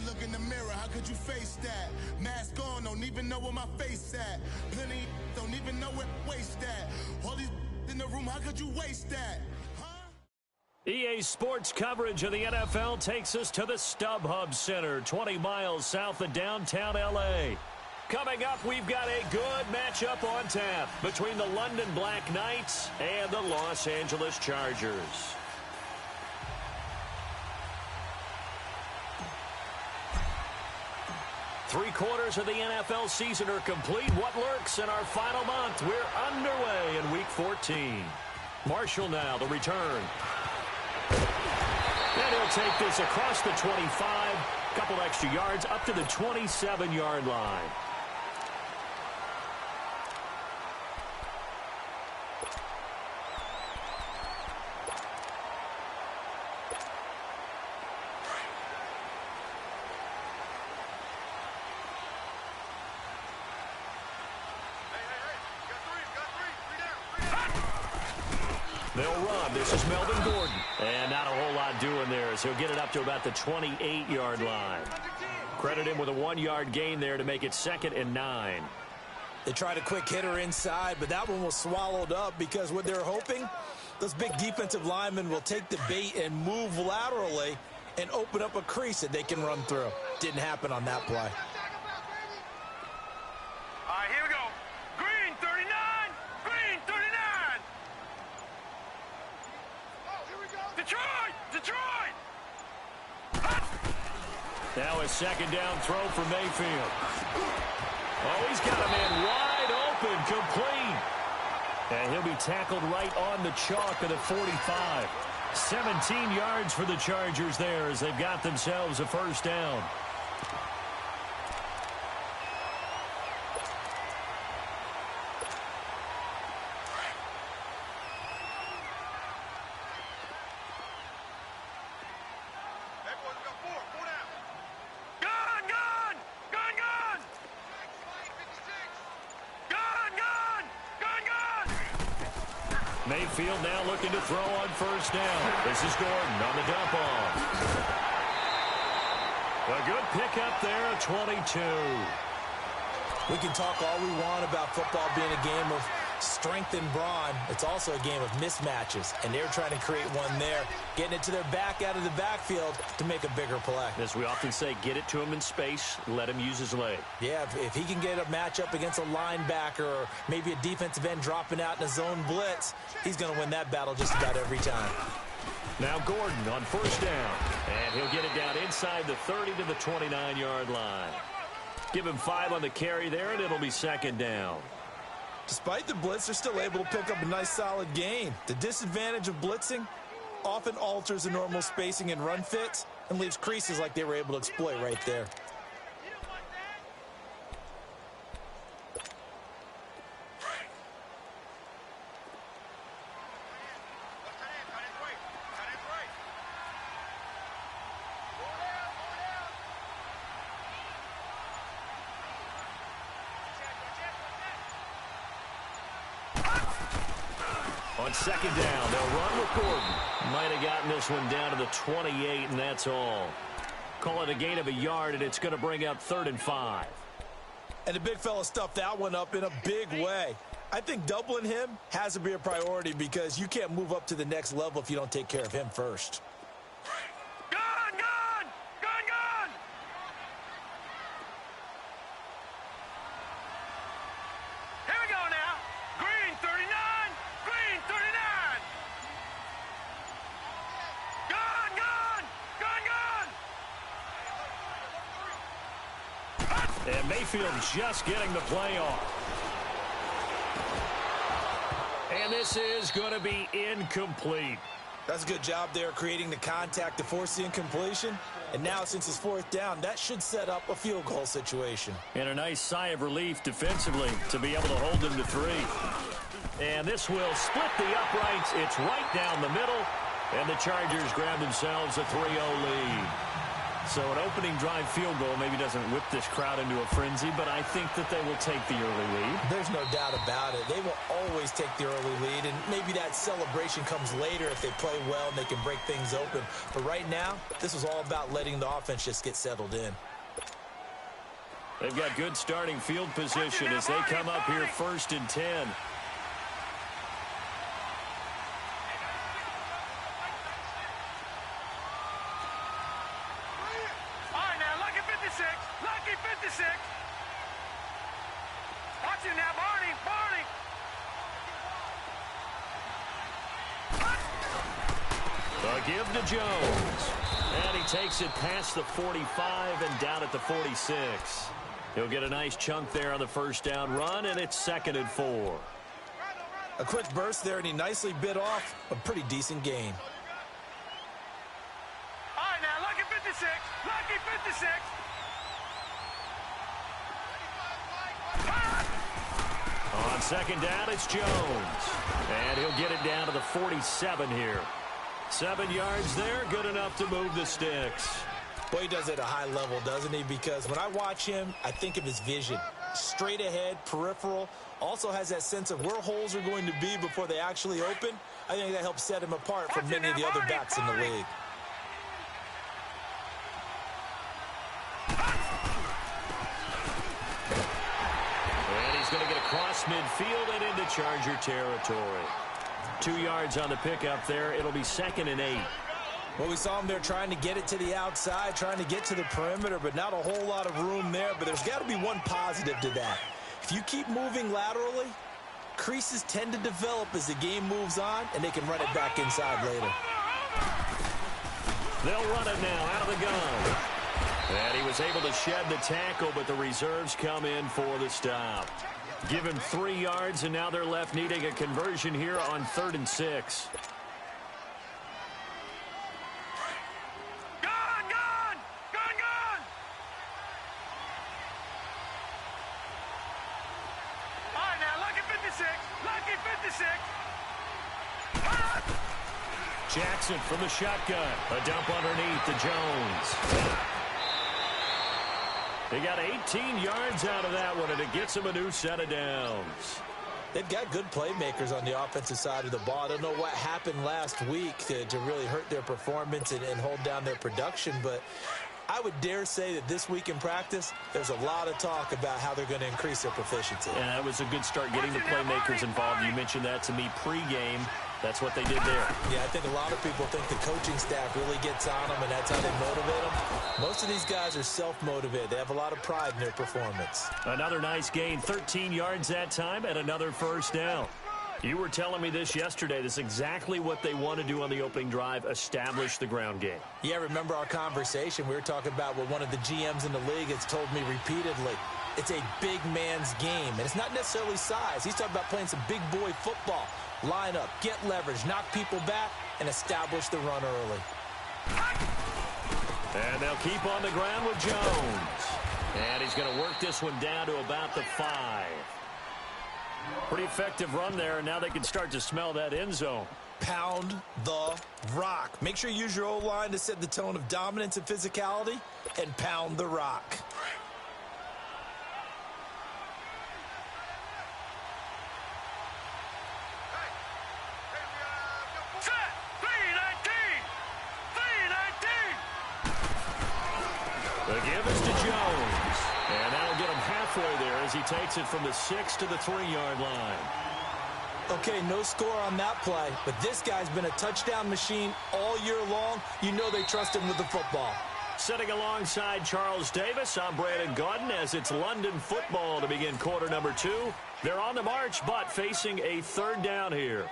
look in the mirror, how could you face that? Mask on, don't even know where my face at. Plenty don't even know where waste at. All these in the room, how could you waste that? EA Sports coverage of the NFL takes us to the StubHub Center, 20 miles south of downtown L.A. Coming up, we've got a good matchup on tap between the London Black Knights and the Los Angeles Chargers. Three-quarters of the NFL season are complete. What lurks in our final month? We're underway in Week 14. Marshall now, the return. And he'll take this across the 25, couple extra yards, up to the 27-yard line. They'll run. This is Melvin Gordon. And not a whole lot doing there, so he'll get it up to about the 28-yard line. Credit him with a 1-yard gain there to make it 2nd and 9. They tried a quick hitter inside, but that one was swallowed up because what they're hoping, those big defensive linemen will take the bait and move laterally and open up a crease that they can run through. Didn't happen on that play. All right, here we go. Green 39. Green 39. Detroit! Detroit! Now a second down throw for Mayfield. Oh, he's got a man wide open, complete. And he'll be tackled right on the chalk of the 45. 17 yards for the Chargers there as they've got themselves a first down. Mayfield now looking to throw on first down. This is Gordon on the dump off. A good pickup there at 22. We can talk all we want about football being a game of strength and brawn. It's also a game of mismatches, and they're trying to create one there, getting it to their back out of the backfield to make a bigger play. As we often say, get it to him in space, let him use his leg. Yeah, if he can get a matchup against a linebacker or maybe a defensive end dropping out in a zone blitz, he's going to win that battle just about every time. Now Gordon on first down, and he'll get it down inside the 30 to the 29-yard line. Give him 5 on the carry there, and it'll be second down. Despite the blitz, they're still able to pick up a nice solid gain. The disadvantage of blitzing often alters the normal spacing and run fits and leaves creases like they were able to exploit right there. On second down, they'll run with Gordon. Might have gotten this one down to the 28, and that's all. Call it a gain of a yard, and it's going to bring up 3rd and 5. And the big fella stuffed that one up in a big way. I think doubling him has to be a priority because you can't move up to the next level if you don't take care of him first. And Mayfield just getting the play off. And this is going to be incomplete. That's a good job there creating the contact to force the incompletion. And now since it's 4th down, that should set up a field goal situation. And a nice sigh of relief defensively to be able to hold them to 3. And this will split the uprights. It's right down the middle. And the Chargers grab themselves a 3-0 lead. So an opening drive field goal maybe doesn't whip this crowd into a frenzy, but I think that they will take the early lead. There's no doubt about it. They will always take the early lead, and maybe that celebration comes later if they play well and they can break things open. But right now, this is all about letting the offense just get settled in. They've got good starting field position as they come up here 1st and 10. Lucky 56. Watch it now, Barney. The give to Jones. And he takes it past the 45 and down at the 46. He'll get a nice chunk there on the first down run, and it's 2nd and 4. A quick burst there, and he nicely bit off a pretty decent gain. All right, now, Lucky 56. Lucky 56. On 2nd down, it's Jones. And he'll get it down to the 47 here. 7 yards there, good enough to move the sticks. Boy, he does it at a high level, doesn't he? Because when I watch him, I think of his vision. Straight ahead, peripheral. Also has that sense of where holes are going to be before they actually open. I think that helps set him apart from many of the other backs in the league. And he's going to get across midfield and into Charger territory. 2 yards on the pickup there. It'll be 2nd and 8. Well, we saw him there trying to get it to the outside, trying to get to the perimeter, but not a whole lot of room there. But there's got to be one positive to that. If you keep moving laterally, creases tend to develop as the game moves on, and they can run it back inside later. They'll run it now out of the gun. And he was able to shed the tackle, but the reserves come in for the stop. Give him 3 yards, and now they're left needing a conversion here on 3rd and 6. Jackson from the shotgun. A dump underneath to Jones. They got 18 yards out of that one, and it gets them a new set of downs. They've got good playmakers on the offensive side of the ball. I don't know what happened last week to really hurt their performance and hold down their production, but I would dare say that this week in practice, there's a lot of talk about how they're going to increase their proficiency. And that was a good start getting the playmakers involved. You mentioned that to me pregame. That's what they did there. Yeah, I think a lot of people think the coaching staff really gets on them, and that's how they motivate them. Most of these guys are self-motivated. They have a lot of pride in their performance. Another nice gain, 13 yards that time, and another first down. You were telling me this yesterday. This is exactly what they want to do on the opening drive, establish the ground game. Yeah, remember our conversation. We were talking about what one of the GMs in the league has told me repeatedly. It's a big man's game, and it's not necessarily size. He's talking about playing some big boy football. Line up, get leverage, knock people back, and establish the run early. And they'll keep on the ground with Jones. And he's going to work this one down to about the 5. Pretty effective run there, and now they can start to smell that end zone. Pound the rock. Make sure you use your O-line to set the tone of dominance and physicality, and pound the rock. The give is to Jones. And that'll get him halfway there as he takes it from the 6 to the 3-yard line. Okay, no score on that play, but this guy's been a touchdown machine all year long. You know they trust him with the football. Sitting alongside Charles Davis, I'm Brandon Gaudin as it's London football to begin quarter number 2. They're on the march, but facing a 3rd down here.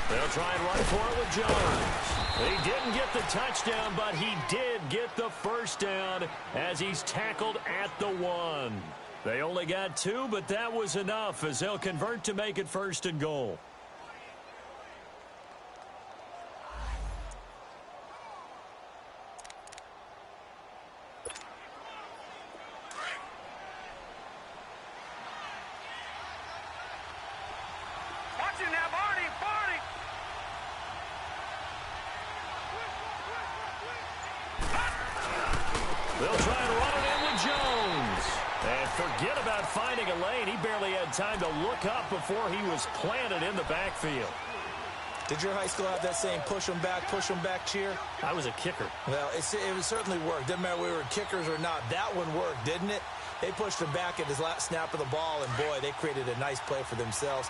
They'll try and run for it with Jones. He didn't get the touchdown, but he did get the first down as he's tackled at the 1. They only got 2, but that was enough as they'll convert to make it 1st and goal. They'll try and run it in with Jones. And forget about finding a lane. He barely had time to look up before he was planted in the backfield. Did your high school have that saying, push them back cheer? I was a kicker. Well, it certainly worked. Didn't matter if we were kickers or not. That one worked, didn't it? They pushed him back at his last snap of the ball, and, boy, they created a nice play for themselves.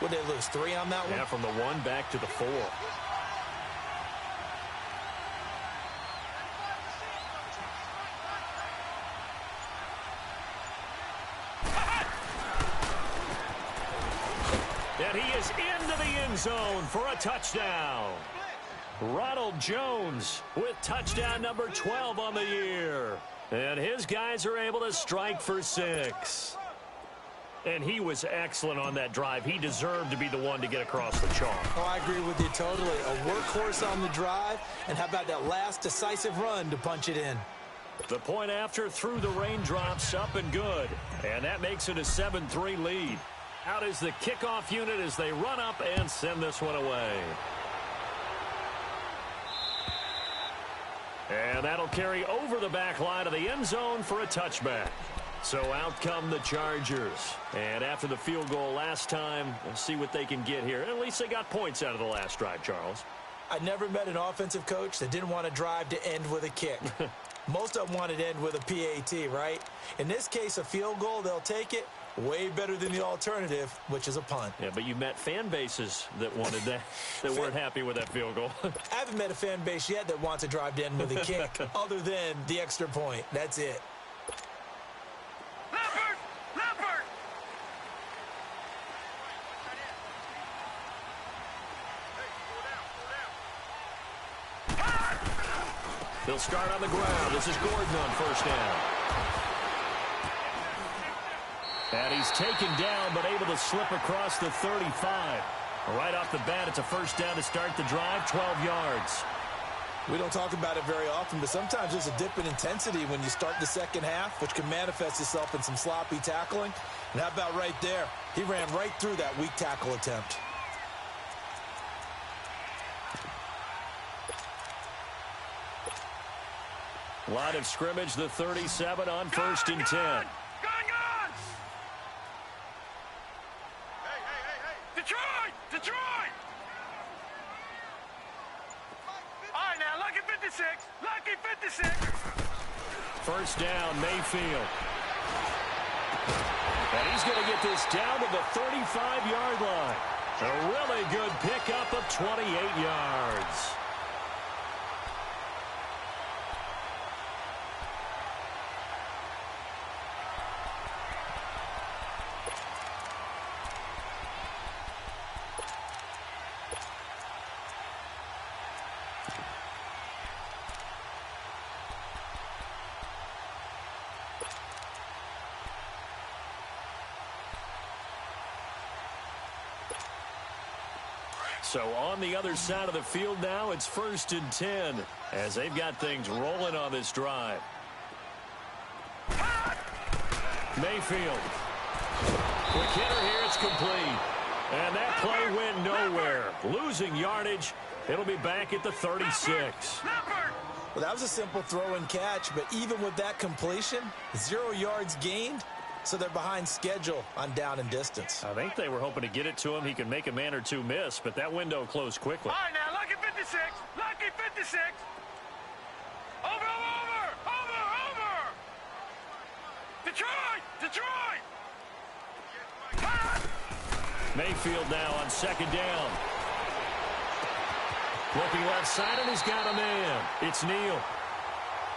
Would they lose 3 on that one? Yeah, from the 1 back to the 4. And he is into the end zone for a touchdown. Ronald Jones with touchdown number 12 on the year. And his guys are able to strike for 6. And he was excellent on that drive. He deserved to be the one to get across the chalk. Oh, I agree with you totally. A workhorse on the drive. And how about that last decisive run to punch it in? The point after through the raindrops, up and good. And that makes it a 7-3 lead. Out is the kickoff unit as they run up and send this one away. And that'll carry over the back line of the end zone for a touchback. So out come the Chargers. And after the field goal last time, we'll see what they can get here. At least they got points out of the last drive, Charles. I never met an offensive coach that didn't want to drive to end with a kick. Most of them wanted to end with a PAT, right? In this case, a field goal, they'll take it. Way better than the alternative, which is a punt. Yeah, but you met fan bases that wanted that, that weren't happy with that field goal. I haven't met a fan base yet that wants to drive to end with a kick other than the extra point. That's it. Leopard! They'll start on the ground. This is Gordon on first down. And he's taken down, but able to slip across the 35. Right off the bat, it's a first down to start the drive, 12 yards. We don't talk about it very often, but sometimes there's a dip in intensity when you start the second half, which can manifest itself in some sloppy tackling. And how about right there? He ran right through that weak tackle attempt. Line of scrimmage, the 37 on first and 10. Gun! Detroit! All right, now, lucky 56. First down, Mayfield. And he's going to get this down to the 35-yard line. A really good pickup of 28 yards. So on the other side of the field now, it's first and 10 as they've got things rolling on this drive. Mayfield. Quick hitter here, it's complete. And that play went nowhere. Losing yardage. It'll be back at the 36. Well, that was a simple throw and catch, but even with that completion, 0 yards gained. So they're behind schedule on down and distance. I think they were hoping to get it to him. He could make a man or two miss, but that window closed quickly. All right, now, lucky 56. Over. Detroit! Mayfield now on second down. Looking left side, and he's got a man. It's Neal.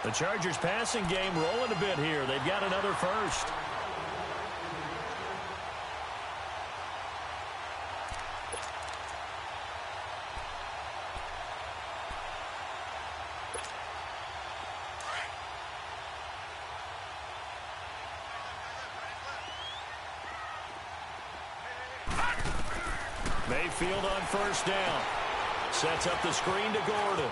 The Chargers passing game rolling a bit here. They've got another first. Mayfield on first down. Sets up the screen to Gordon.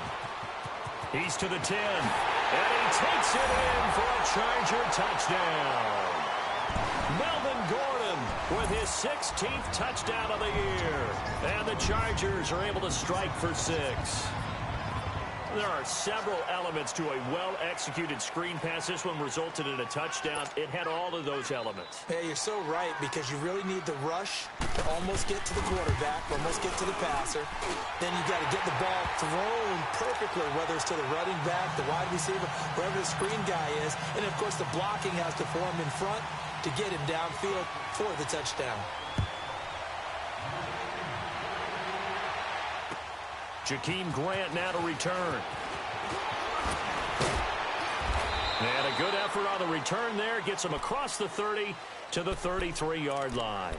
He's to the 10. And he takes it in for a Charger touchdown. Melvin Gordon with his 16th touchdown of the year. And the Chargers are able to strike for 6. There are several elements to a well-executed screen pass. This one resulted in a touchdown. It had all of those elements. Yeah, you're so right, because you really need the rush to almost get to the quarterback, almost get to the passer. Then you got to get the ball thrown perfectly, whether it's to the running back, the wide receiver, wherever the screen guy is. And, of course, the blocking has to form in front to get him downfield for the touchdown. Jakeem Grant now to return. And a good effort on the return there. Gets him across the 30 to the 33-yard line.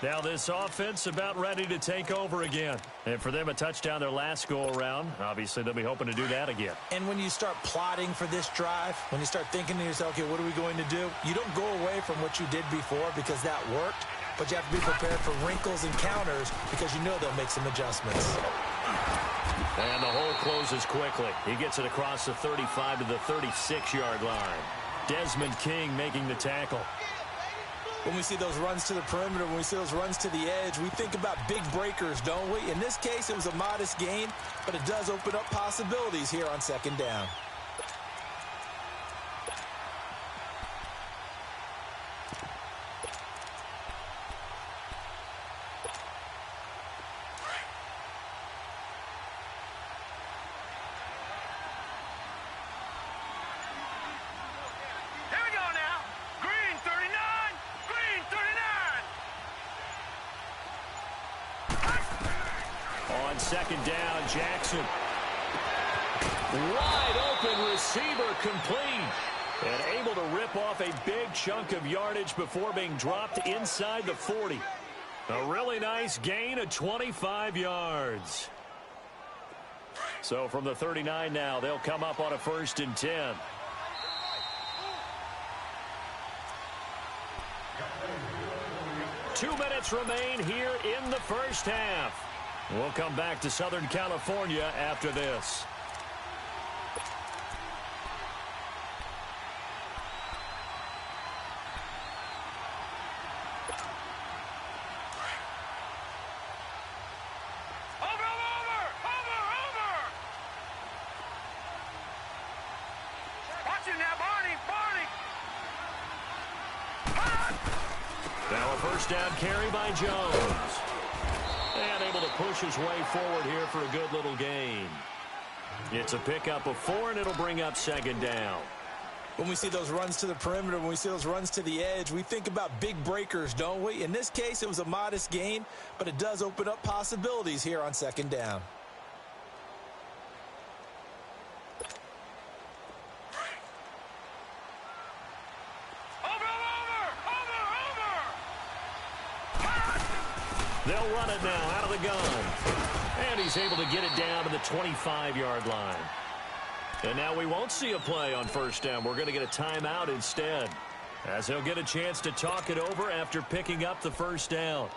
Now this offense about ready to take over again. And for them, a touchdown their last go-around. Obviously, they'll be hoping to do that again. And when you start plotting for this drive, when you start thinking to yourself, okay, what are we going to do? You don't go away from what you did before because that worked. But you have to be prepared for wrinkles and counters because you know they'll make some adjustments. And the hole closes quickly. He gets it across the 35 to the 36-yard line. Desmond King making the tackle. When we see those runs to the perimeter, when we see those runs to the edge, we think about big breakers, don't we? In this case, it was a modest gain, but it does open up possibilities here on second down. Second down, Jackson. Wide open receiver complete. And able to rip off a big chunk of yardage before being dropped inside the 40. A really nice gain of 25 yards. So from the 39 now, they'll come up on a 1st and 10. Two minutes remain here in the first half. We'll come back to Southern California after this. Watch him now, Barney. Now a first down carry by Jones. And able to push his way forward here for a good little gain. It's a pickup of 4, and it'll bring up second down. When we see those runs to the perimeter, when we see those runs to the edge, we think about big breakers, don't we? In this case, it was a modest gain, but it does open up possibilities here on second down. They'll run it now out of the gun. And he's able to get it down to the 25-yard line. And now we won't see a play on first down. We're going to get a timeout instead, as he'll get a chance to talk it over after picking up the first down.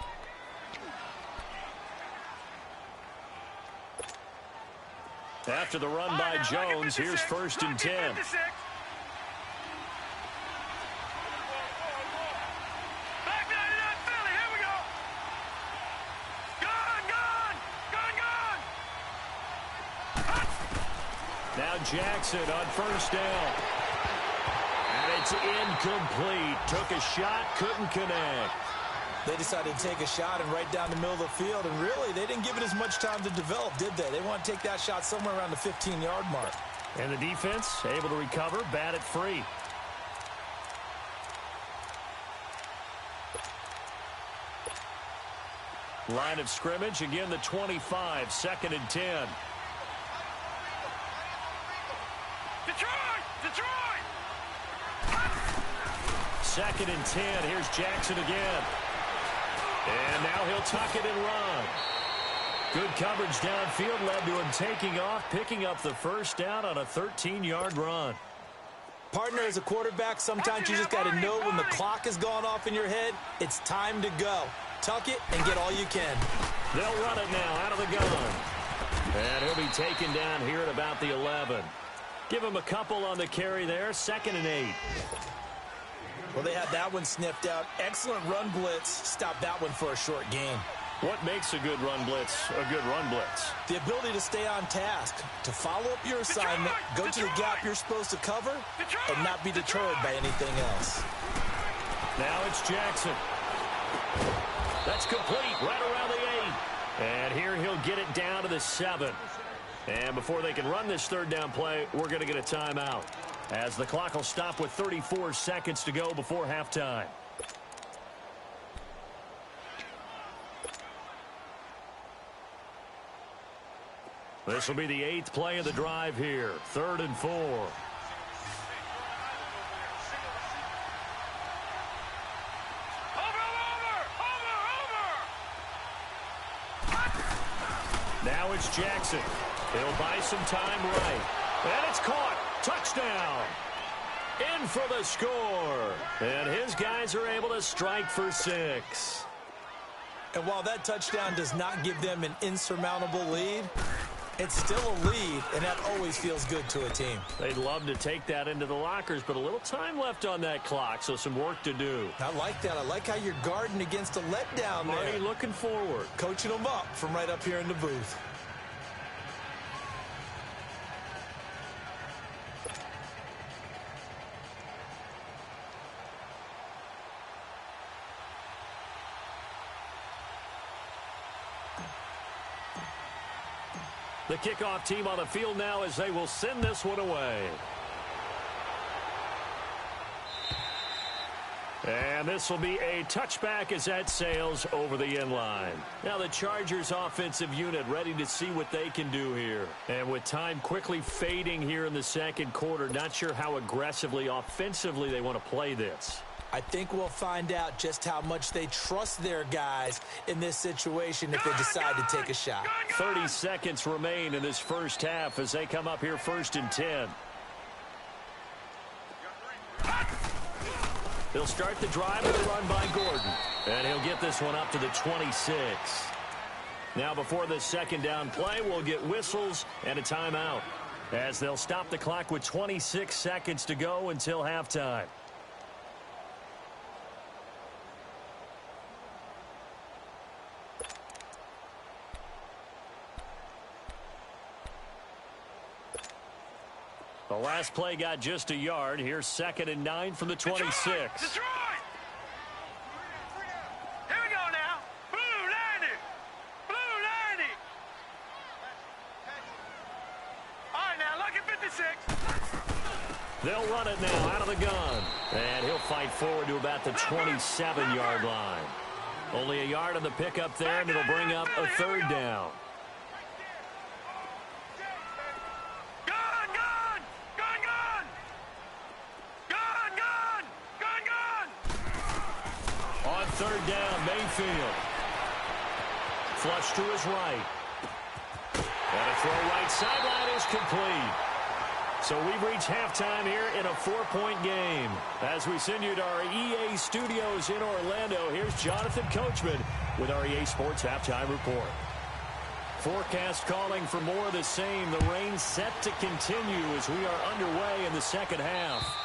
After the run by Jones, here's 1st and 10. Now Jackson on first down. And it's incomplete. Took a shot, couldn't connect. They decided to take a shot and right down the middle of the field, and really, they didn't give it as much time to develop, did they? They want to take that shot somewhere around the 15-yard mark. And the defense able to recover, bat it free. Line of scrimmage, again the 25, 2nd and 10. Detroit! 2nd and 10. Here's Jackson again. And now he'll tuck it and run. Good coverage downfield led to him taking off, picking up the first down on a 13-yard run. Partner, as a quarterback, sometimes you just got to know when the clock has gone off in your head, it's time to go. Tuck it and get all you can. They'll run it now out of the gun. And he'll be taken down here at about the 11. Give him a couple on the carry there. 2nd and 8. Well, they had that one sniffed out. Excellent run blitz. Stop that one for a short gain. What makes a good run blitz a good run blitz? The ability to stay on task, to follow up your assignment, go to the gap you're supposed to cover, and not be deterred by anything else. Now it's Jackson. That's complete right around the 8. And here he'll get it down to the 7. And before they can run this 3rd down play, we're going to get a timeout, as the clock will stop with 34 seconds to go before halftime. This will be the 8th play of the drive here. 3rd and 4. Now it's Jackson. He'll buy some time right. And it's caught. Touchdown. In for the score. And his guys are able to strike for 6. And while that touchdown does not give them an insurmountable lead, it's still a lead, and that always feels good to a team. They'd love to take that into the lockers, but a little time left on that clock, so some work to do. I like that. I like how you're guarding against a letdown there. Already looking forward. Coaching them up from right up here in the booth. The kickoff team on the field now as they will send this one away. And this will be a touchback as that sails over the end line. Now the Chargers offensive unit ready to see what they can do here. And with time quickly fading here in the 2nd quarter, not sure how aggressively, offensively they want to play this. I think we'll find out just how much they trust their guys in this situation if they decide to take a shot. 30 seconds remain in this first half as they come up here 1st and 10. They'll start the drive with a run by Gordon. And he'll get this one up to the 26. Now before the 2nd down play, we'll get whistles and a timeout, as they'll stop the clock with 26 seconds to go until halftime. The last play got just a yard. Here's 2nd and 9 from the 26. Detroit! Here we go now. Blue 90. Blue 90. All right, now, look at 56. They'll run it now out of the gun. And he'll fight forward to about the 27-yard line. Only a yard on the pickup there, and it'll bring up a 3rd down. On 3rd down, Mayfield. Flush to his right. And a throw right sideline is complete. So we've reached halftime here in a 4-point game. As we send you to our EA studios in Orlando, here's Jonathan Coachman with our EA Sports Halftime Report. Forecast calling for more of the same. The rain set to continue as we are underway in the 2nd half.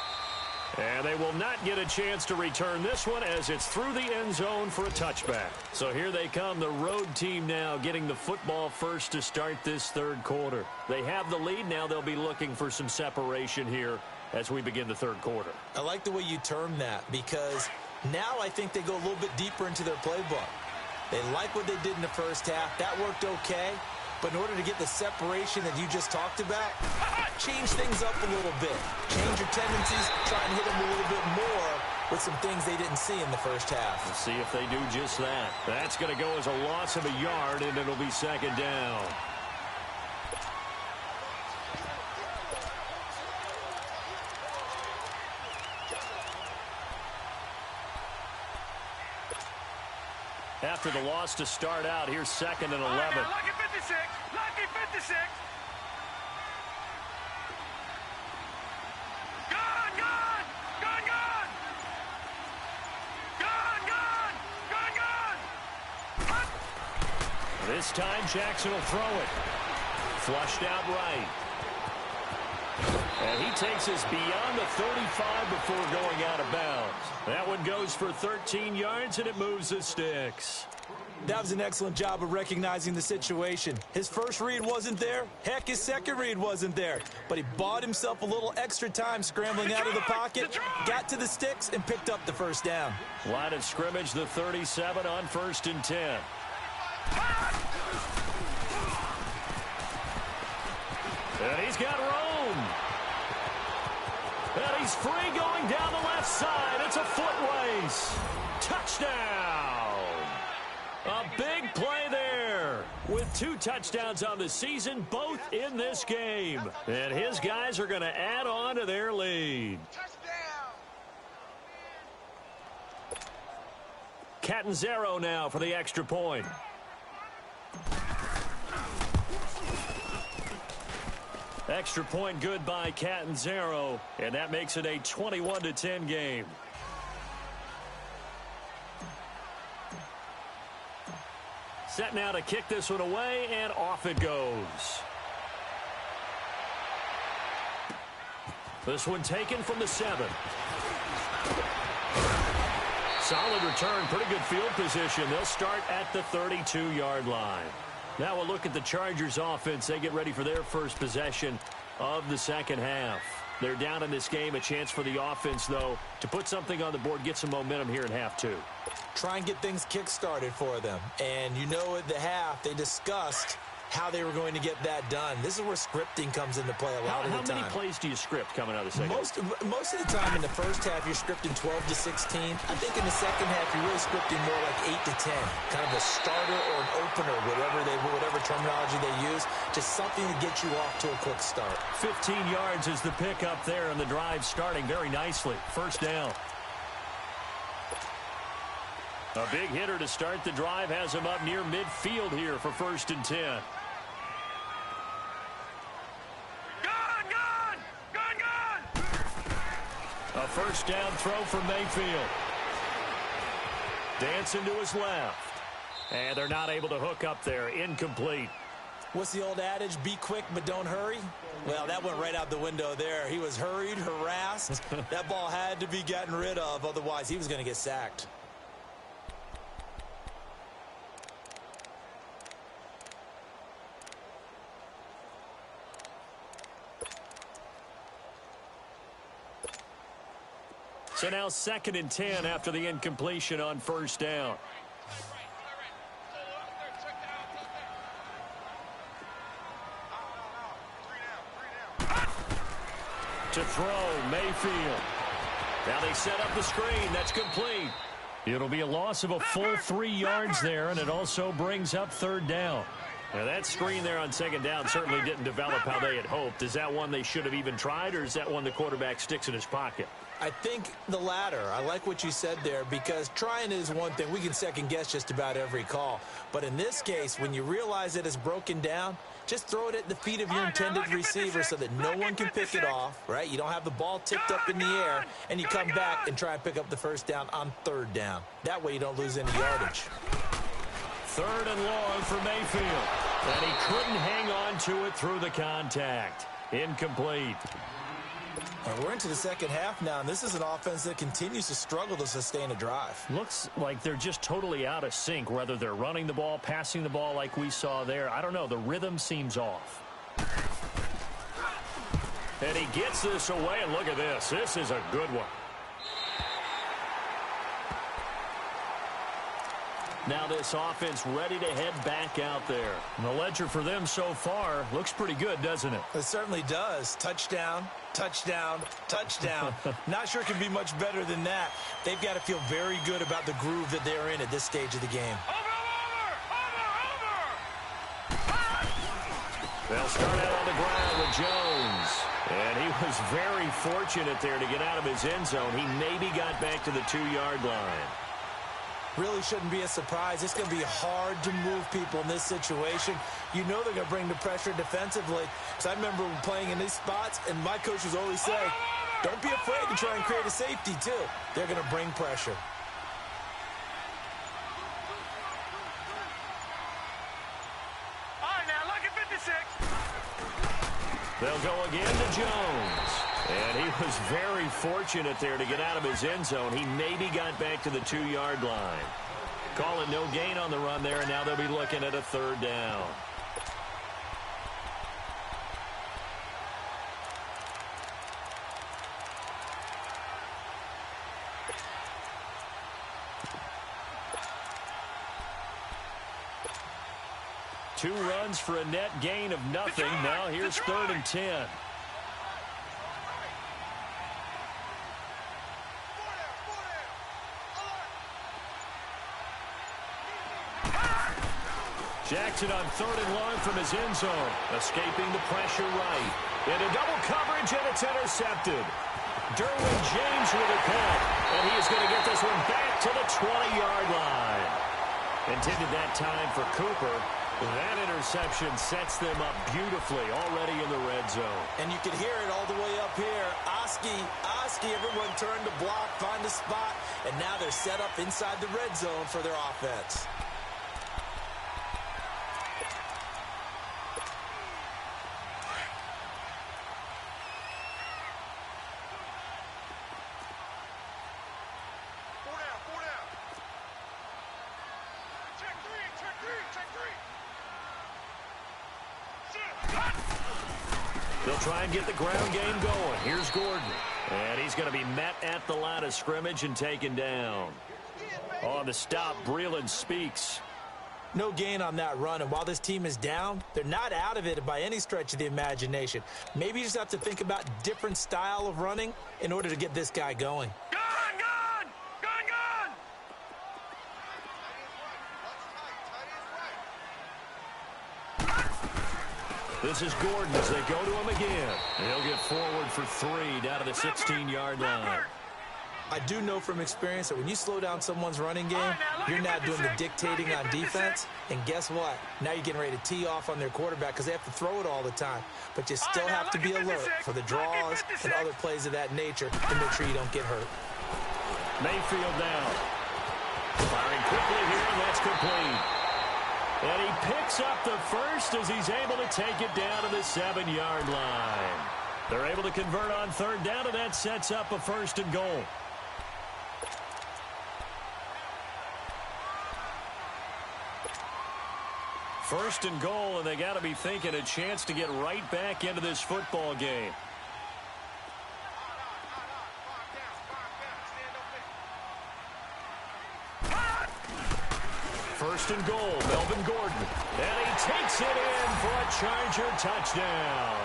And they will not get a chance to return this one as it's through the end zone for a touchback. So here they come, the road team now getting the football first to start this 3rd quarter. They have the lead. Now they'll be looking for some separation here as we begin the 3rd quarter. I like the way you term that, because now I think they go a little bit deeper into their playbook. They like what they did in the first half. That worked okay. But in order to get the separation that you just talked about, change things up a little bit. Change your tendencies, try and hit them a little bit more with some things they didn't see in the first half. We'll see if they do just that. That's going to go as a loss of a yard, and it'll be 2nd down. After the loss to start out, here's 2nd and 11. Lucky 56. Lucky 56. Gone, gone. Gone, gone. Gone, gone. Gone, gone. This time, Jackson will throw it. Flushed out right. And he takes us beyond the 35 before going out of bounds. That one goes for 13 yards, and it moves the sticks. That was an excellent job of recognizing the situation. His first read wasn't there. Heck, his second read wasn't there. But he bought himself a little extra time scrambling out of the pocket, got to the sticks, and picked up the first down. Line of scrimmage, the 37 on 1st and 10. And he's got room. And he's free going down the left side. It's a foot race. Touchdown. A big play there. With 2 touchdowns on the season, both in this game. And his guys are going to add on to their lead. Catanzaro now for the extra point. Extra point good by Catanzaro, and that makes it a 21-10 game. Set now to kick this one away, and off it goes. This one taken from the 7. Solid return, pretty good field position. They'll start at the 32-yard line. Now we'll look at the Chargers offense. They get ready for their first possession of the second half. They're down in this game. A chance for the offense, though, to put something on the board, get some momentum here in half 2. Try and get things kick-started for them. And you know at the half, they discussed how they were going to get that done. This is where scripting comes into play a lot of the time. How many plays do you script coming out of the second half? Most of the time in the first half, you're scripting 12 to 16. I think in the second half, you're really scripting more like 8 to 10. Kind of a starter or an opener, whatever terminology they use. Just something to get you off to a quick start. 15 yards is the pickup there, and the drive starting very nicely. First down. A big hitter to start the drive has him up near midfield here for 1st and 10. A first down throw for Mayfield. Dancing to his left. And they're not able to hook up there. Incomplete. What's the old adage? Be quick, but don't hurry? Well, that went right out the window there. He was hurried, harassed. That ball had to be gotten rid of. Otherwise, he was going to get sacked. So now 2nd and 10 after the incompletion on first down. To throw, Mayfield. Now they set up the screen. That's complete. It'll be a loss of a full 3 yards there, and it also brings up 3rd down. Now that screen there on 2nd down certainly didn't develop how they had hoped. Is that one they should have even tried, or is that one the quarterback sticks in his pocket? I think the latter. I like what you said there, because trying is one thing. We can second guess just about every call. But in this case, when you realize that it's broken down, just throw it at the feet of your intended receiver so that no one can pick it off, right? You don't have the ball tipped up in the air, and you come back and try and pick up the first down on 3rd down. That way you don't lose any yardage. 3rd and long for Mayfield. And he couldn't hang on to it through the contact. Incomplete. And we're into the second half now, and this is an offense that continues to struggle to sustain a drive. Looks like they're just totally out of sync, whether they're running the ball, passing the ball like we saw there. I don't know. The rhythm seems off. And he gets this away, and look at this. This is a good one. Now this offense ready to head back out there. And the ledger for them so far looks pretty good, doesn't it? It certainly does. Touchdown, touchdown, touchdown. Not sure it can be much better than that. They've got to feel very good about the groove that they're in at this stage of the game. They'll start out on the ground with Jones. And he was very fortunate there to get out of his end zone. He maybe got back to the 2-yard line. Really shouldn't be a surprise. It's going to be hard to move people in this situation. You know they're going to bring the pressure defensively. Because I remember playing in these spots, and my coaches always say, don't be afraid to try and create a safety, too. They're going to bring pressure. They'll go again to Jones. And he was very fortunate there to get out of his end zone. He maybe got back to the 2-yard line. Call it no gain on the run there, and now they'll be looking at a 3rd down. Two runs for a net gain of nothing. Now here's 3rd and 10. Jackson on 3rd and long from his end zone. Escaping the pressure right. Into double coverage, and it's intercepted. Derwin James with a pick. And he is going to get this one back to the 20-yard line. Intended that time for Cooper. That interception sets them up beautifully already in the red zone. And you can hear it all the way up here. Oski, everyone turned to block, find a spot, and now they're set up inside the red zone for their offense. They'll try and get the ground game going. Here's Gordon. And he's going to be met at the line of scrimmage and taken down. On the stop, Breeland Speaks. No gain on that run, and while this team is down, they're not out of it by any stretch of the imagination. Maybe you just have to think about different style of running in order to get this guy going. This is Gordon as they go to him again. He'll get forward for 3 down to the 16-yard line. I do know from experience that when you slow down someone's running game, you're not doing the dictating on defense. And guess what? Now you're getting ready to tee off on their quarterback because they have to throw it all the time. But you still have to be alert for the draws and other plays of that nature to make sure you don't get hurt. Mayfield down. Firing quickly here, and that's complete. And he picks up the first as he's able to take it down to the 7-yard line. They're able to convert on 3rd down, and that sets up a 1st and goal. First and goal, and they got to be thinking a chance to get right back into this football game. First and goal, Melvin Gordon. And he takes it in for a Charger touchdown.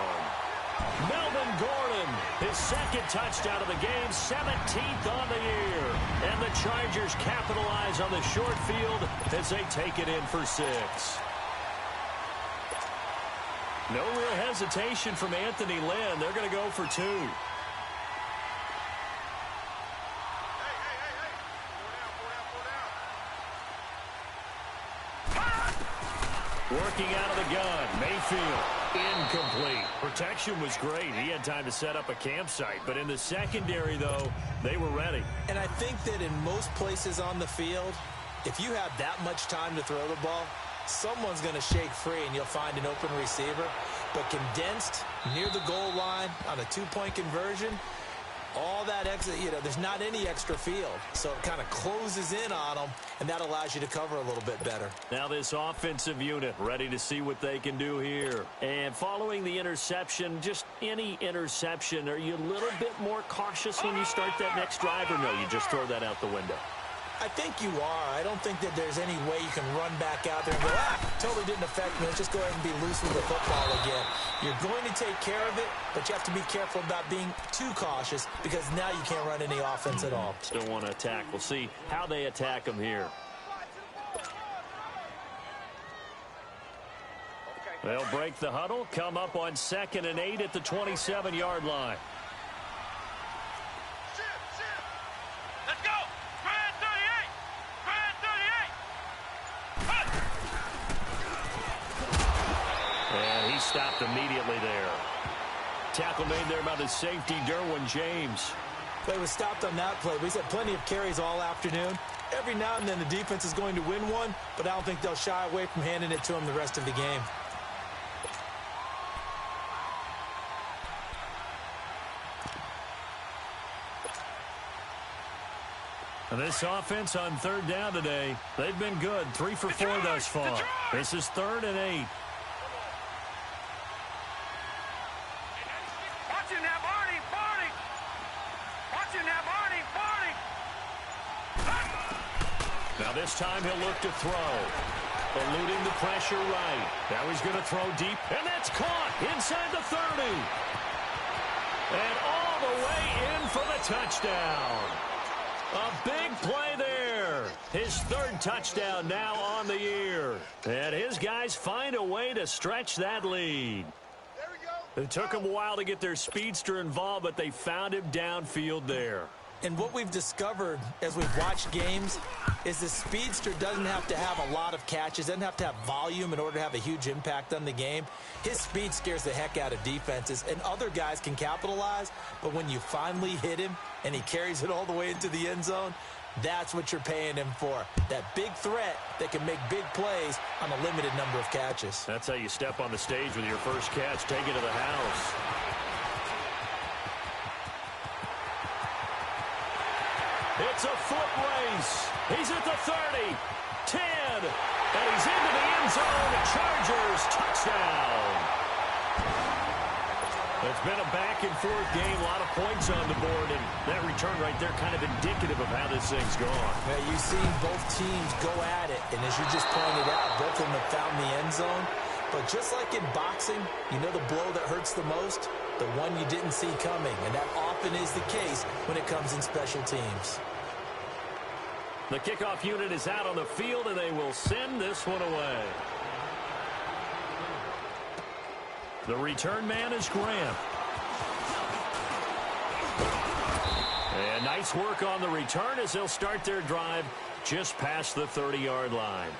Melvin Gordon, his 2nd touchdown of the game, 17th on the year. And the Chargers capitalize on the short field as they take it in for 6. No real hesitation from Anthony Lynn. They're going to go for 2. Working out of the gun, Mayfield, incomplete. Protection was great. He had time to set up a campsite, but in the secondary, though, they were ready. And I think that in most places on the field, if you have that much time to throw the ball, someone's going to shake free and you'll find an open receiver. But condensed, near the goal line, on a 2-point conversion, all that extra, there's not any extra field. So it kind of closes in on them, and that allows you to cover a little bit better. Now this offensive unit ready to see what they can do here. And following the interception, just any interception, are you a little bit more cautious when you start that next drive, or no, you just throw that out the window? I think you are. I don't think that there's any way you can run back out there and go, totally didn't affect me. Let's just go ahead and be loose with the football again. You're going to take care of it, but you have to be careful about being too cautious because now you can't run any offense at all. Still want to attack. We'll see how they attack them here. They'll break the huddle, come up on 2nd and 8 at the 27-yard line. Let's go! And he stopped immediately there. Tackle made there by the safety, Derwin James. Play was stopped on that play. We've had plenty of carries all afternoon. Every now and then the defense is going to win one, but I don't think they'll shy away from handing it to him the rest of the game. And this offense on third down today, they've been good. 3 for 4 thus far. This is 3rd and 8. Watch him now, Barney. Barney. Watch him now, Barney. Barney. Now this time he'll look to throw. Eluding the pressure right. Now he's going to throw deep, and that's caught inside the 30. And all the way in for the touchdown. A big play there. His 3rd touchdown now on the year. And his guys find a way to stretch that lead. There we go. It took them a while to get their speedster involved, but they found him downfield there. And what we've discovered as we've watched games is the speedster doesn't have to have a lot of catches, doesn't have to have volume in order to have a huge impact on the game. His speed scares the heck out of defenses, and other guys can capitalize, but when you finally hit him and he carries it all the way into the end zone, that's what you're paying him for. That big threat that can make big plays on a limited number of catches. That's how you step on the stage with your first catch. Take it to the house. It's a foot race. He's at the 30, 10, and he's into the end zone. Chargers touchdown. It's been a back-and-forth game, a lot of points on the board, and that return right there kind of indicative of how this thing's gone. Yeah, you've seen both teams go at it, and as you just pointed out, both of them have found the end zone. But just like in boxing, you know the blow that hurts the most? The one you didn't see coming, and that often is the case when it comes in special teams. The kickoff unit is out on the field, and they will send this one away. The return man is Graham. And nice work on the return as they'll start their drive just past the 30-yard line.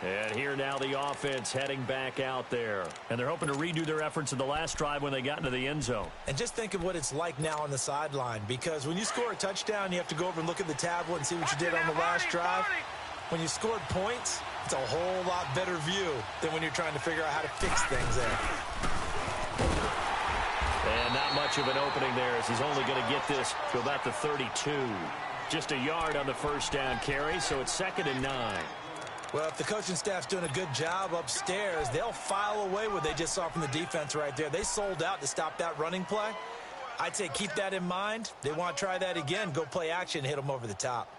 And here now the offense heading back out there. And they're hoping to redo their efforts in the last drive when they got into the end zone. And just think of what it's like now on the sideline, because when you score a touchdown, you have to go over and look at the tablet and see what you did on the last drive. When you scored points, it's a whole lot better view than when you're trying to figure out how to fix things there. And not much of an opening there as he's only going to get this to about the 32. Just a yard on the first down carry, so it's 2nd and 9. Well, if the coaching staff's doing a good job upstairs, they'll file away what they just saw from the defense right there. They sold out to stop that running play. I'd say keep that in mind. They want to try that again. Go play action, hit them over the top.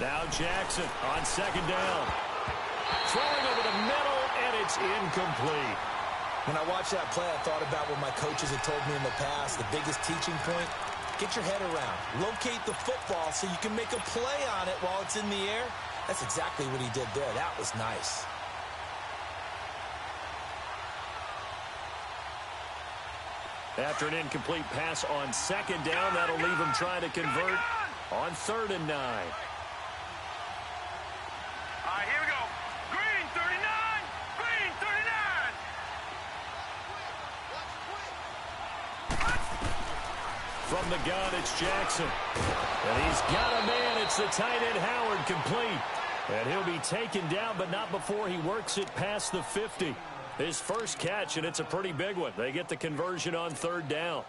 Now Jackson on 2nd down. Throwing over the middle, and it's incomplete. When I watched that play, I thought about what my coaches had told me in the past. The biggest teaching point, get your head around. Locate the football so you can make a play on it while it's in the air. That's exactly what he did there. That was nice. After an incomplete pass on 2nd down, that'll leave him trying to convert on 3rd and 9. All right, here we go. Green 39. Green 39. From the gun, it's Jackson. And he's got a man. It's the tight end, Howard, complete. And he'll be taken down, but not before he works it past the 50. His first catch, and it's a pretty big one. They get the conversion on 3rd down.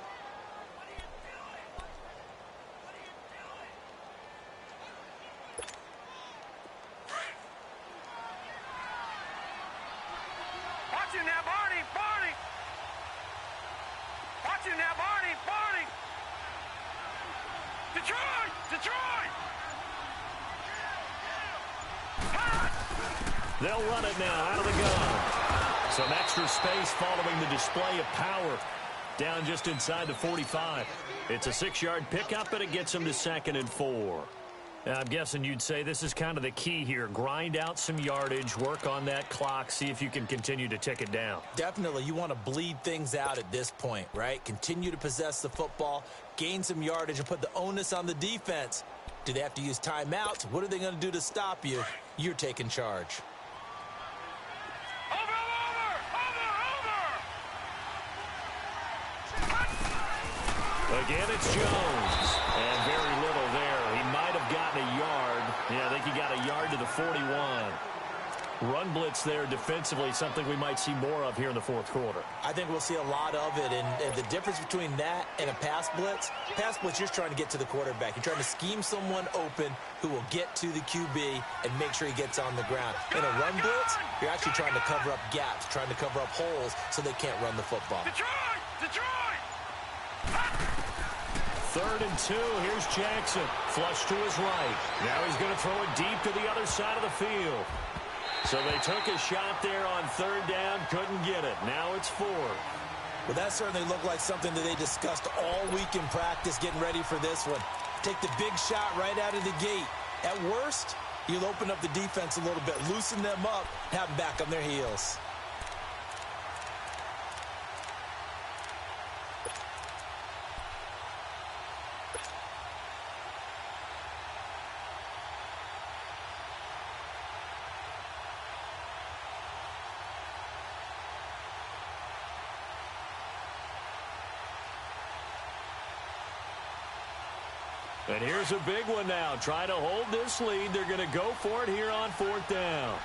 Watch him now, Barney. Barney. Watch him now, Barney. Barney. Detroit. Detroit. They'll run it now out of the gun. Some extra space following the display of power. Down just inside the 45. It's a 6-yard pickup, and it gets them to 2nd and 4. Now, I'm guessing you'd say this is kind of the key here. Grind out some yardage, work on that clock, see if you can continue to tick it down. Definitely, you want to bleed things out at this point, right? Continue to possess the football, gain some yardage, and put the onus on the defense. Do they have to use timeouts? What are they going to do to stop you? You're taking charge. Over, over, over, over. Again, it's Jones. And very little there. He might have gotten a yard. Yeah, I think he got a yard to the 41. Run blitz there defensively, something we might see more of here in the fourth quarter. I think we'll see a lot of it, and the difference between that and a pass blitz, you're trying to get to the quarterback. You're trying to scheme someone open who will get to the QB and make sure he gets on the ground. In a run blitz, you're actually trying to cover up gaps, trying to cover up holes so they can't run the football. Detroit! 3rd and 2. Here's Jackson. Flush to his right. Now he's going to throw it deep to the other side of the field. So they took a shot there on 3rd down, couldn't get it. Now it's 4th. Well, that certainly looked like something that they discussed all week in practice, getting ready for this one. Take the big shot right out of the gate. At worst, you'll open up the defense a little bit, loosen them up, have them back on their heels. And here's a big one now. Trying to hold this lead. They're going to go for it here on 4th down.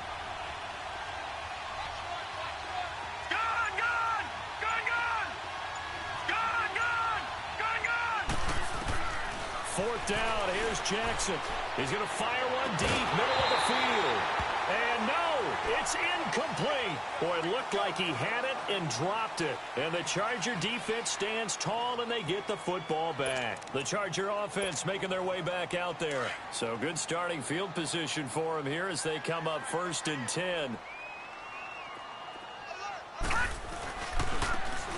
Fourth down. Here's Jackson. He's going to fire one deep, middle of the field. And no, it's incomplete. Boy, it looked like he had it and dropped it. And the Charger defense stands tall, and they get the football back. The Charger offense making their way back out there. So good starting field position for them here as they come up 1st and 10.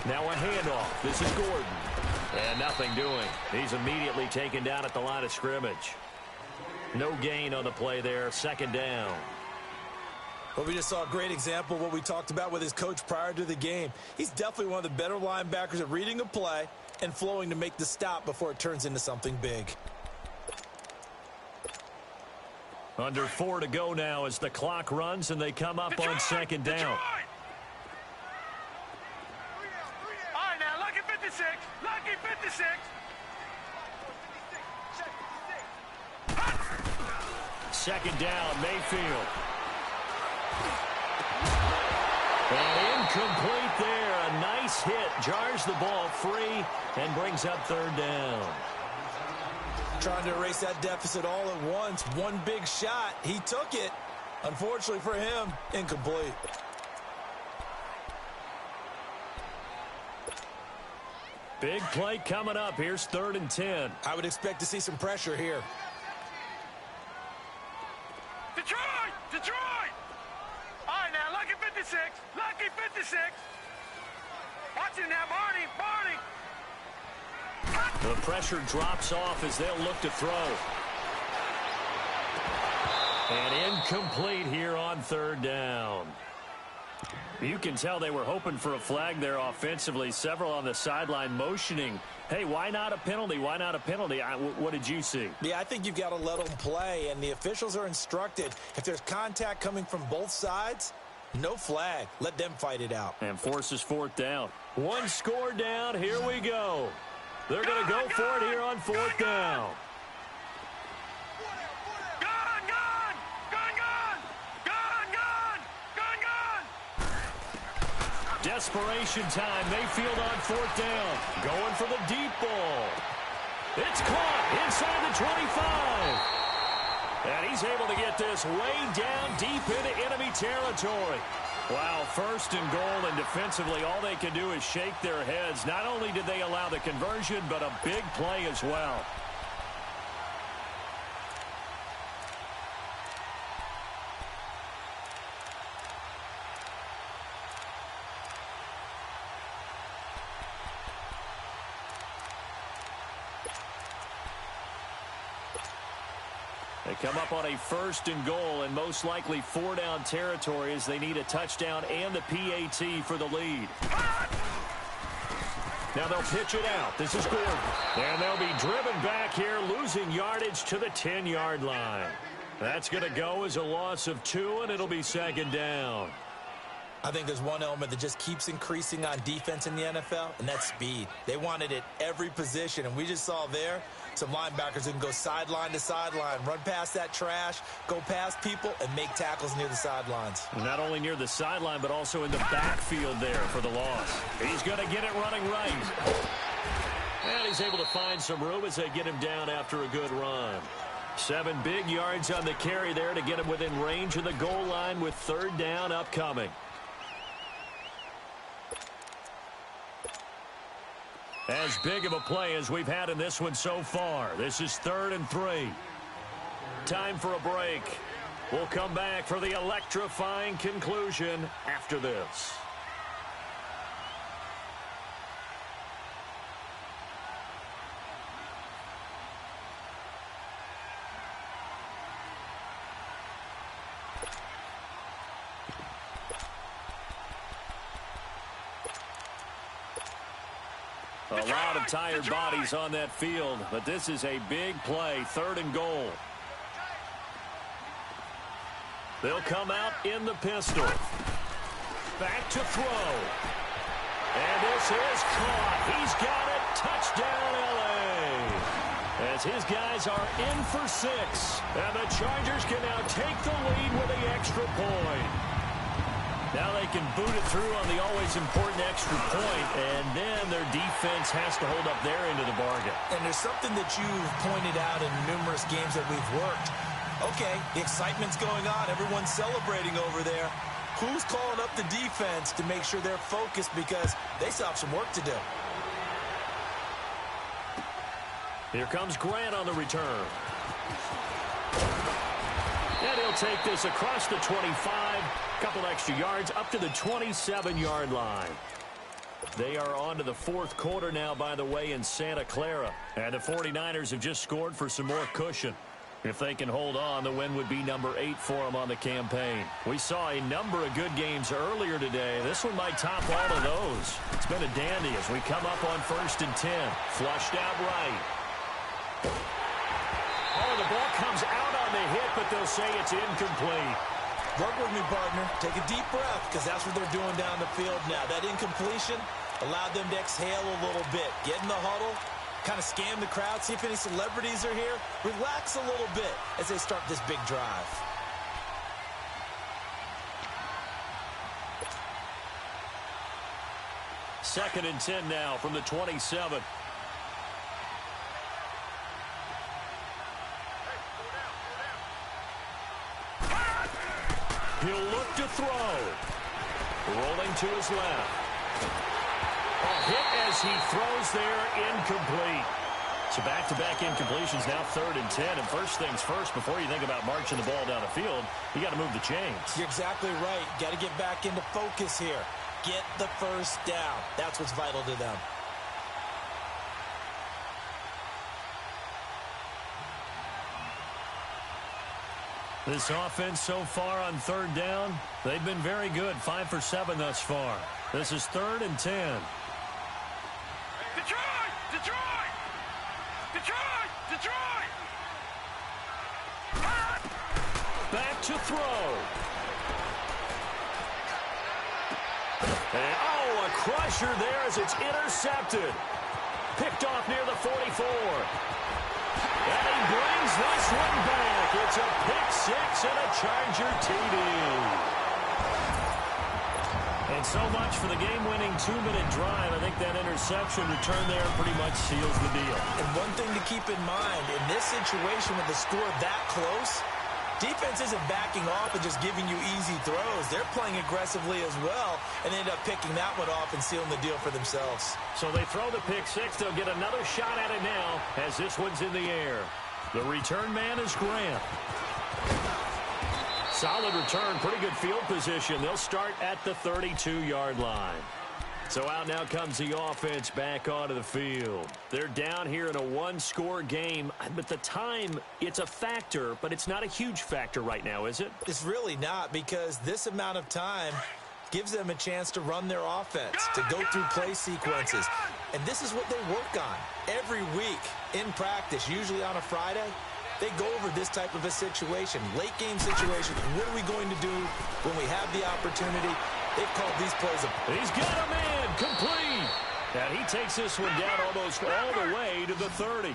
Now a handoff. This is Gordon. And nothing doing. He's immediately taken down at the line of scrimmage. No gain on the play there. 2nd down. Well, we just saw a great example of what we talked about with his coach prior to the game. He's definitely one of the better linebackers at reading a play and flowing to make the stop before it turns into something big. Under 4 to go now as the clock runs and they come up on 2nd down. All right, now, lucky 56. Lucky 56. Second down, Mayfield. And incomplete there. A nice hit. Jars the ball free and brings up 3rd down. Trying to erase that deficit all at once. One big shot. He took it. Unfortunately for him, incomplete. Big play coming up. Here's 3rd and 10. I would expect to see some pressure here. Detroit! All right, now, lucky 56. Lucky 56. Watch it now, Barney. The pressure drops off as they'll look to throw. And incomplete here on 3rd down. You can tell they were hoping for a flag there offensively. Several on the sideline motioning. Hey, why not a penalty? Why not a penalty? What did you see? Yeah, I think you've got to let them play, and the officials are instructed. If there's contact coming from both sides, no flag. Let them fight it out. And forces 4th down. One score down. Here we go. They're going to go for it here on 4th down. Desperation time. Mayfield on 4th down. Going for the deep ball. It's caught inside the 25. And he's able to get this way down deep into enemy territory. Wow, 1st and goal, and defensively all they can do is shake their heads. Not only did they allow the conversion, but a big play as well. They come up on a 1st and goal and most likely 4-down territory as they need a touchdown and the PAT for the lead. Now they'll pitch it out. This is Gordon. And they'll be driven back here, losing yardage to the 10-yard line. That's going to go as a loss of 2, and it'll be 2nd down. I think there's one element that just keeps increasing on defense in the NFL, and that's speed. They want it at every position, and we just saw there some linebackers who can go sideline to sideline, run past that trash, go past people, and make tackles near the sidelines. Not only near the sideline, but also in the backfield there for the loss. He's going to get it running right. And he's able to find some room as they get him down after a good run. 7 big yards on the carry there to get him within range of the goal line with 3rd down upcoming. As big of a play as we've had in this one so far. This is 3rd and 3. Time for a break. We'll come back for the electrifying conclusion after this. A lot of tired bodies on that field, but this is a big play, 3rd and goal. They'll come out in the pistol. Back to throw. And this is caught. He's got it. Touchdown, L.A. As his guys are in for 6. And the Chargers can now take the lead with the extra point. Now they can boot it through on the always important extra point, and then their defense has to hold up their end of the bargain. And there's something that you've pointed out in numerous games that we've worked. Okay, the excitement's going on. Everyone's celebrating over there. Who's calling up the defense to make sure they're focused because they still have some work to do? Here comes Grant on the return. And he'll take this across the 25. Couple extra yards up to the 27-yard line. They are on to the 4th quarter now, by the way, in Santa Clara. And the 49ers have just scored for some more cushion. If they can hold on, the win would be number 8 for them on the campaign. We saw a number of good games earlier today. This one might top all of those. It's been a dandy as we come up on 1st and 10. Flushed out right. Oh, the ball comes out on the hit, but they'll say it's incomplete. Work with me, partner. Take a deep breath because that's what they're doing down the field now. That incompletion allowed them to exhale a little bit. Get in the huddle, kind of scan the crowd, see if any celebrities are here. Relax a little bit as they start this big drive. Second and 10 now from the 27. He'll look to throw. Rolling to his left. A hit as he throws there, incomplete. So back-to-back incompletions, now 3rd and 10. And first things first, before you think about marching the ball down the field, you got to move the chains. You're exactly right. Got to get back into focus here. Get the first down. That's what's vital to them. This offense so far on 3rd down, they've been very good. 5 for 7 thus far. This is 3rd and 10. Detroit! Detroit! Detroit! Detroit! Back to throw. And, oh, a crusher there as it's intercepted. Picked off near the 44. And he brings this one back. It's a pick-6 and a Charger TD. And so much for the game-winning 2-minute drive. I think that interception return there pretty much seals the deal. And one thing to keep in mind, in this situation with the score that close, defense isn't backing off and just giving you easy throws. They're playing aggressively as well and end up picking that one off and sealing the deal for themselves. So they throw the pick-6. They'll get another shot at it now as this one's in the air. The return man is Grant. Solid return, pretty good field position. They'll start at the 32-yard line. So out now comes the offense back onto the field. They're down here in a one-score game. But the time, it's a factor, but it's not a huge factor right now, is it? It's really not, because this amount of time gives them a chance to run their offense, to go through play sequences. And this is what they work on every week in practice, usually on a Friday. They go over this type of a situation, late game situation. What are we going to do when we have the opportunity? They've called these plays He's got a man complete. And he takes this one down almost all the way to the 30.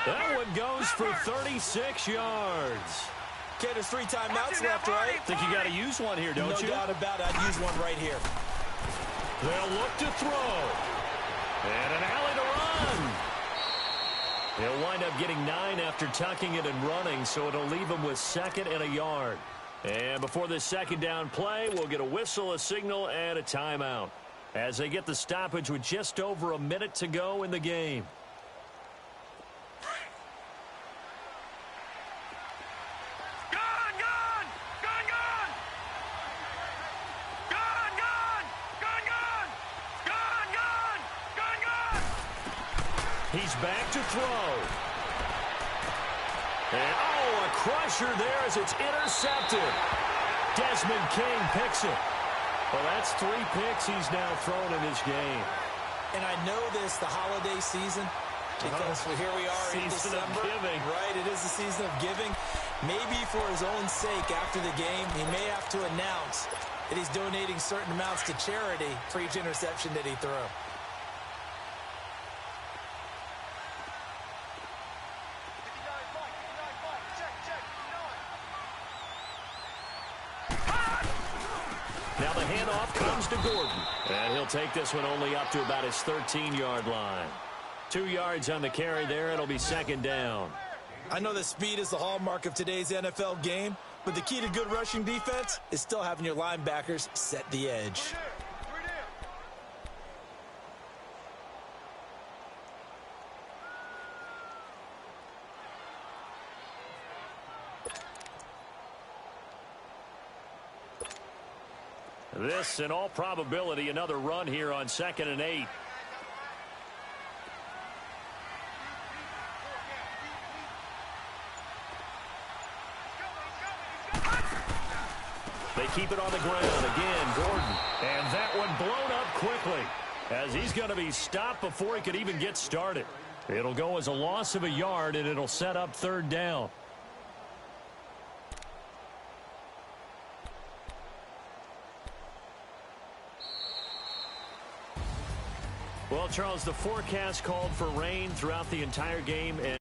That one goes for 36 yards. Okay, there's 3 timeouts left, right? Think you got to use one here, don't you? No doubt about it. I'd use one right here. They'll look to throw. And an alley to run. He'll wind up getting 9 after tucking it and running, so it'll leave him with 2nd and a yard. And before this 2nd down play, we'll get a whistle, a signal, and a timeout as they get the stoppage with just over a minute to go in the game. He's back to throw. And, a crusher there as it's intercepted. Desmond King picks it. Well, that's 3 picks he's now thrown in this game. And I know this, the holiday season, because here we are in December. Season of giving. Right, it is the season of giving. Maybe for his own sake after the game, he may have to announce that he's donating certain amounts to charity for each interception that he threw. Now the handoff comes to Gordon. And he'll take this one only up to about his 13-yard line. 2 yards on the carry there. It'll be 2nd down. I know that speed is the hallmark of today's NFL game, but the key to good rushing defense is still having your linebackers set the edge. This, in all probability, another run here on 2nd and 8. They keep it on the ground. Again, Gordon. And that one blown up quickly as he's going to be stopped before he could even get started. It'll go as a loss of a yard, and it'll set up 3rd down. Well, Charles, the forecast called for rain throughout the entire game, and